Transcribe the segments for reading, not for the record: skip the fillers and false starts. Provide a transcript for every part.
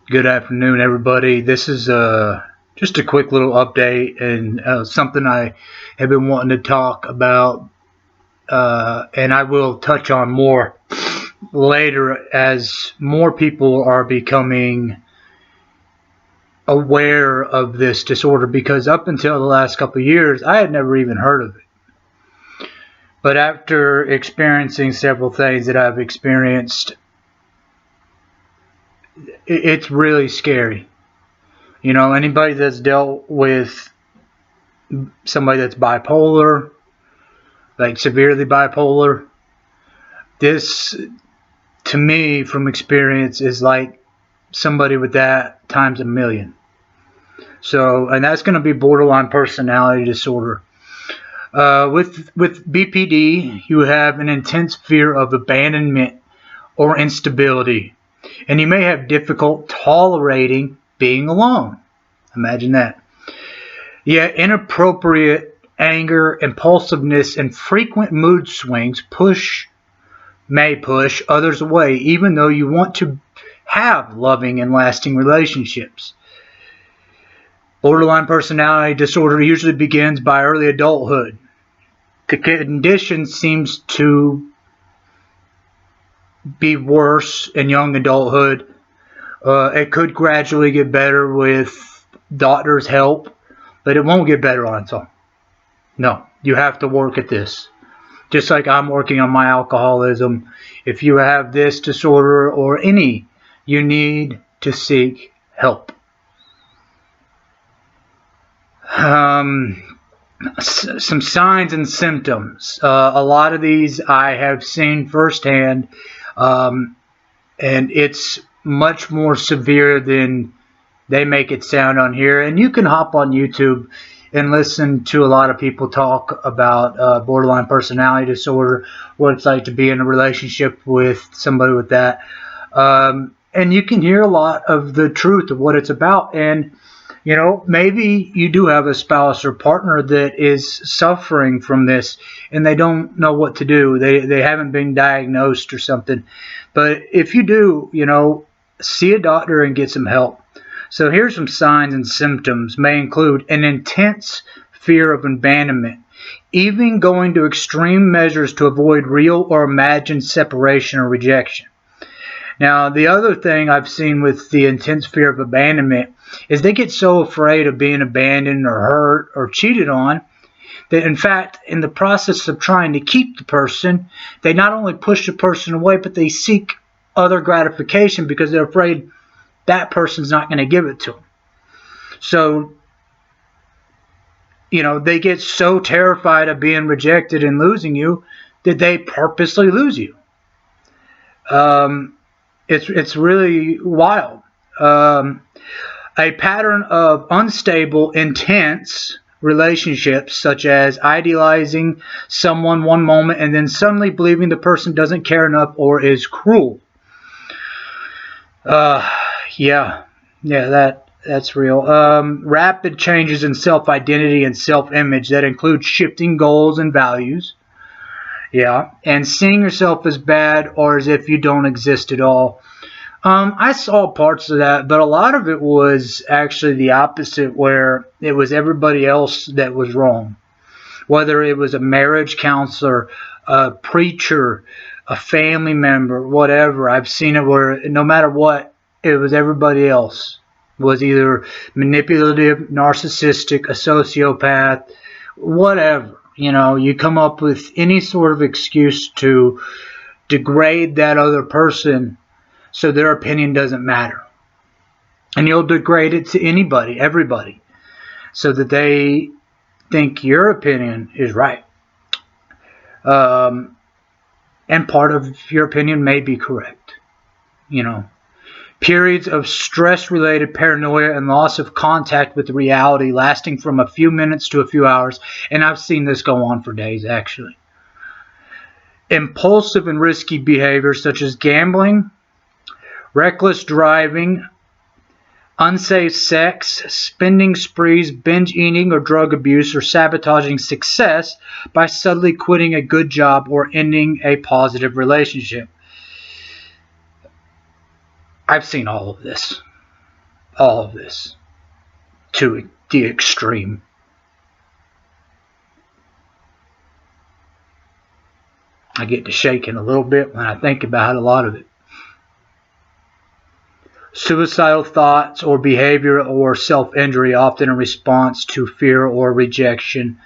Good afternoon, everybody. This is just a quick little update and something I have been wanting to talk about, and I will touch on more later as more people are becoming aware of this disorder, because up until the last couple of years, I had never even heard of it. But after experiencing several things that I've experienced, it's really scary. You know, anybody that's dealt with somebody that's bipolar, like severely bipolar, this to me from experience is like somebody with that times a million. So, and that's going to be borderline personality disorder. With BPD, you have an intense fear of abandonment or instability, and you may have difficult tolerating being alone. Imagine that. Yet inappropriate anger, impulsiveness, and frequent mood swings may push others away, even though you want to have loving and lasting relationships. Borderline personality disorder usually begins by early adulthood. The condition seems to be worse in young adulthood. It could gradually get better with doctors' help, but it won't get better on its own. No, you have to work at this. Just like I'm working on my alcoholism. If you have this disorder or any, you need to seek help. Some signs and symptoms. A lot of these I have seen firsthand, and it's much more severe than they make it sound on here. And you can hop on YouTube and listen to a lot of people talk about borderline personality disorder, what it's like to be in a relationship with somebody with that. And you can hear a lot of the truth of what it's about. And, you know, maybe you do have a spouse or partner that is suffering from this and they don't know what to do. They haven't been diagnosed or something. But if you do, you know, see a doctor and get some help. So here's some signs and symptoms. May include an intense fear of abandonment, even going to extreme measures to avoid real or imagined separation or rejection. Now, the other thing I've seen with the intense fear of abandonment is they get so afraid of being abandoned or hurt or cheated on that, in fact, in the process of trying to keep the person, they not only push the person away, but they seek other gratification because they're afraid that person's not going to give it to them. So, you know, they get so terrified of being rejected and losing you that they purposely lose you. It's really wild. A pattern of unstable, intense relationships, such as idealizing someone one moment and then suddenly believing the person doesn't care enough or is cruel. That's real. Rapid changes in self-identity and self-image that include shifting goals and values. Yeah, and seeing yourself as bad or as if you don't exist at all. I saw parts of that, but a lot of it was actually the opposite, where it was everybody else that was wrong. Whether it was a marriage counselor, a preacher, a family member, whatever. I've seen it where no matter what, it was everybody else. Was either manipulative, narcissistic, a sociopath, whatever. You know, you come up with any sort of excuse to degrade that other person so their opinion doesn't matter. And you'll degrade it to anybody, everybody, so that they think your opinion is right. And part of your opinion may be correct. You know, periods of stress-related paranoia and loss of contact with reality lasting from a few minutes to a few hours. And I've seen this go on for days, actually. Impulsive and risky behavior such as gambling, reckless driving, unsafe sex, spending sprees, binge eating or drug abuse, or sabotaging success by suddenly quitting a good job or ending a positive relationship. I've seen all of this. all of this to the extreme. I get to shaking a little bit when I think about a lot of it. Suicidal thoughts or behavior or self-injury, often in response to fear or rejection.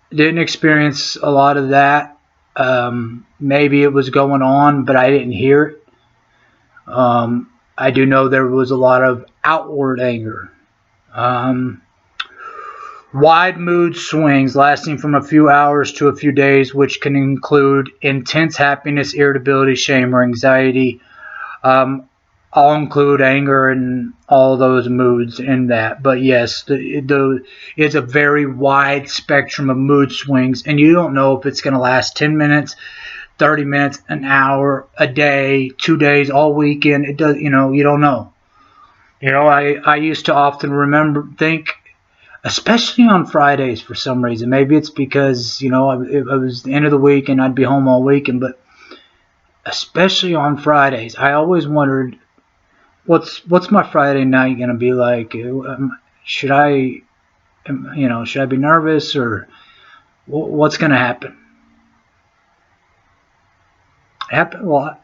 Didn't experience a lot of that. Maybe it was going on, but I didn't hear it. I do know there was a lot of outward anger. Wide mood swings lasting from a few hours to a few days, which can include intense happiness, irritability, shame, or anxiety. I'll include anger and all those moods in that. But yes, it's a very wide spectrum of mood swings, and you don't know if it's going to last 10 minutes, 30 minutes, an hour, a day, 2 days, all weekend. It does, you don't know. I used to often think, especially on Fridays for some reason. Maybe it's because, it was the end of the week and I'd be home all weekend, but especially on Fridays, I always wondered, what's my Friday night going to be like? Should I be nervous, or what's going to happen? It happened a lot.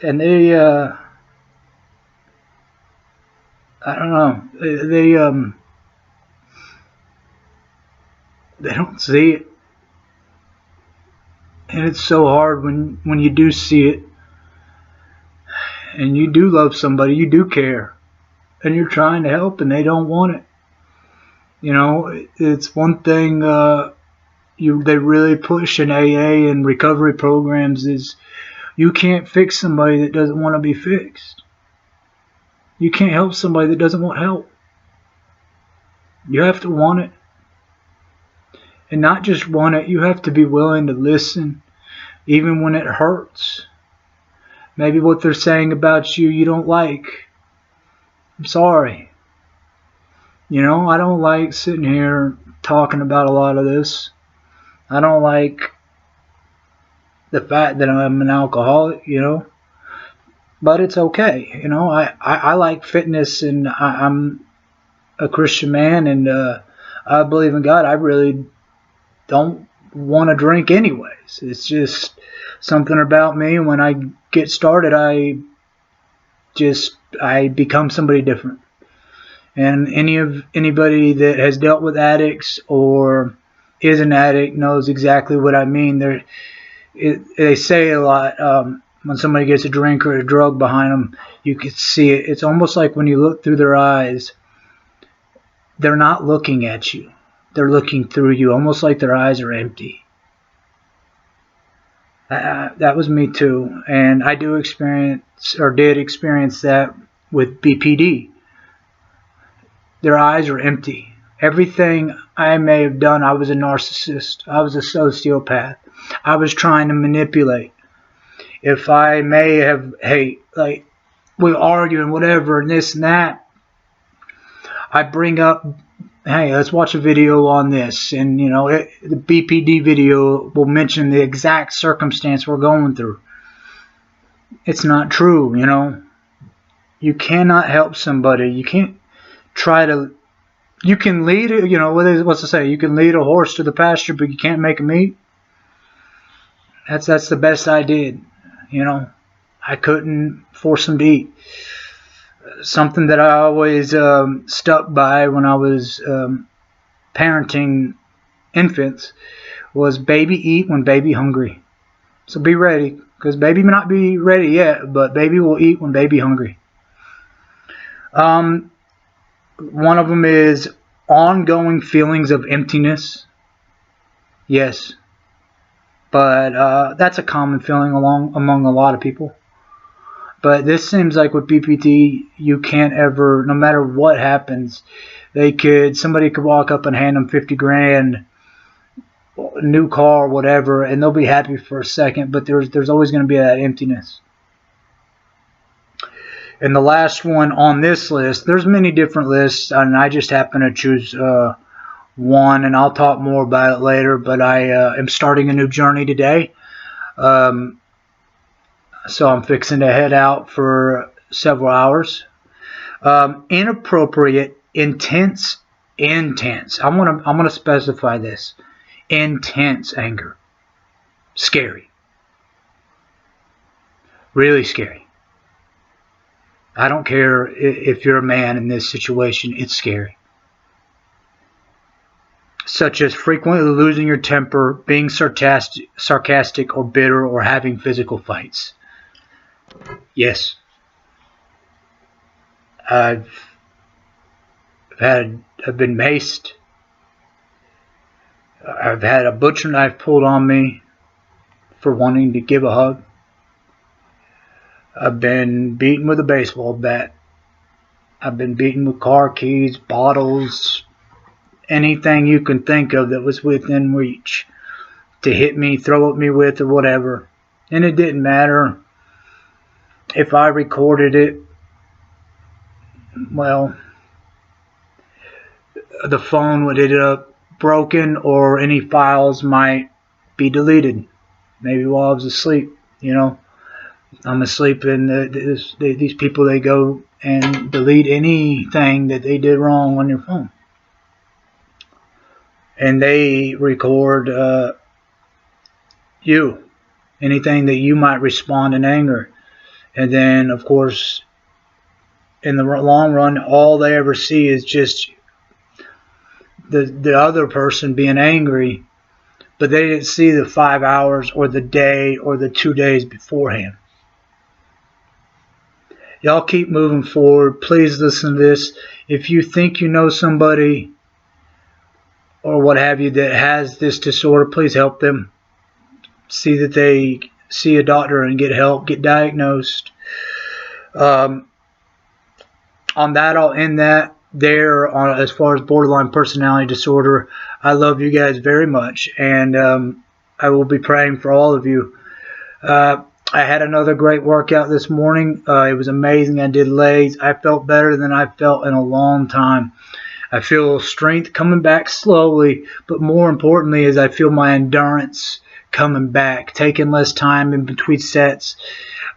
And they, I don't know, they don't see it. And it's so hard when you do see it, and you do love somebody, you do care, and you're trying to help, and they don't want it. It's one thing they really push in AA and recovery programs is you can't fix somebody that doesn't want to be fixed. You can't help somebody that doesn't want help. You have to want it. And not just want it, you have to be willing to listen, even when it hurts. Maybe what they're saying about you don't like. I'm sorry. I don't like sitting here talking about a lot of this. I don't like the fact that I'm an alcoholic, but it's okay. I like fitness, and I'm a Christian man, and I believe in God. I really don't want to drink anyways. It's just something about me. When I get started, I become somebody different. And anybody that has dealt with addicts or is an addict knows exactly what I mean. They say a lot, when somebody gets a drink or a drug behind them, you can see it. It's almost like when you look through their eyes, they're not looking at you. They're looking through you, almost like their eyes are empty. That was me too. And I did experience that with BPD. Their eyes are empty. Everything I may have done, I was a narcissist. I was a sociopath. I was trying to manipulate. If I may have, we're arguing, whatever, and this and that, I bring up, hey, let's watch a video on this. And, the BPD video will mention the exact circumstance we're going through. It's not true, You cannot help somebody. You can't you can lead, what's to say? You can lead a horse to the pasture, but you can't make him eat. That's the best I did. I couldn't force him to eat. Something that I always stuck by when I was parenting infants was baby eat when baby hungry. So be ready, because baby may not be ready yet, but baby will eat when baby hungry. One of them is ongoing feelings of emptiness. Yes. But that's a common feeling among a lot of people. But this seems like with BPD, you can't ever, no matter what happens, somebody could walk up and hand them 50 grand, new car, whatever, and they'll be happy for a second, but there's always going to be that emptiness. And the last one on this list, there's many different lists, and I just happen to choose one, and I'll talk more about it later, but I am starting a new journey today. so I'm fixing to head out for several hours. Inappropriate, intense. I'm gonna specify this. Intense anger. Scary. Really scary. I don't care if you're a man in this situation, it's scary. Such as frequently losing your temper, being sarcastic or bitter, or having physical fights. Yes. I've been maced. I've had a butcher knife pulled on me for wanting to give a hug. I've been beaten with a baseball bat. I've been beaten with car keys, bottles, anything you can think of that was within reach to hit me, throw at me with, or whatever. And it didn't matter if I recorded it. Well, the phone would end up broken, or any files might be deleted. Maybe while I was asleep, I'm asleep, and these people, they go and delete anything that they did wrong on your phone. And they record anything that you might respond in anger. And then, of course, in the long run, all they ever see is just the other person being angry, but they didn't see the 5 hours or the day or the 2 days beforehand. Y'all keep moving forward. Please listen to this. If you think you know somebody or what have you that has this disorder, please help them. See that they see a doctor and get help, get diagnosed. On that, I'll end that there. As far as borderline personality disorder, I love you guys very much, and I will be praying for all of you. I had another great workout this morning. It was amazing. I did legs. I felt better than I felt in a long time. I feel strength coming back slowly, but more importantly is I feel my endurance coming back, taking less time in between sets,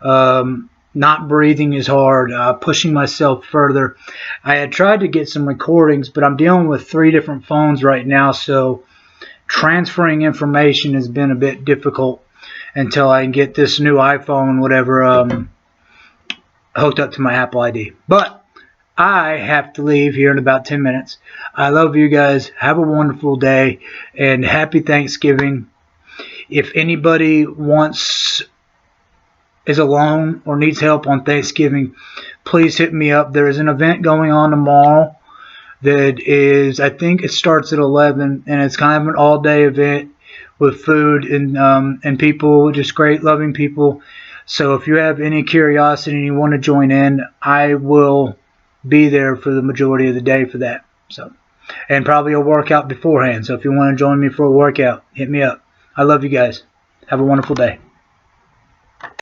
not breathing as hard, pushing myself further. I had tried to get some recordings, but I'm dealing with 3 different phones right now, so transferring information has been a bit difficult until I can get this new iPhone, whatever, hooked up to my Apple ID. But I have to leave here in about 10 minutes. I love you guys. Have a wonderful day, and happy Thanksgiving. If anybody is alone or needs help on Thanksgiving, please hit me up. There is an event going on tomorrow that is, I think it starts at 11, and it's kind of an all-day event with food and people, just great, loving people. So if you have any curiosity and you want to join in, I will be there for the majority of the day for that. So, and probably a workout beforehand. So if you want to join me for a workout, hit me up. I love you guys. Have a wonderful day.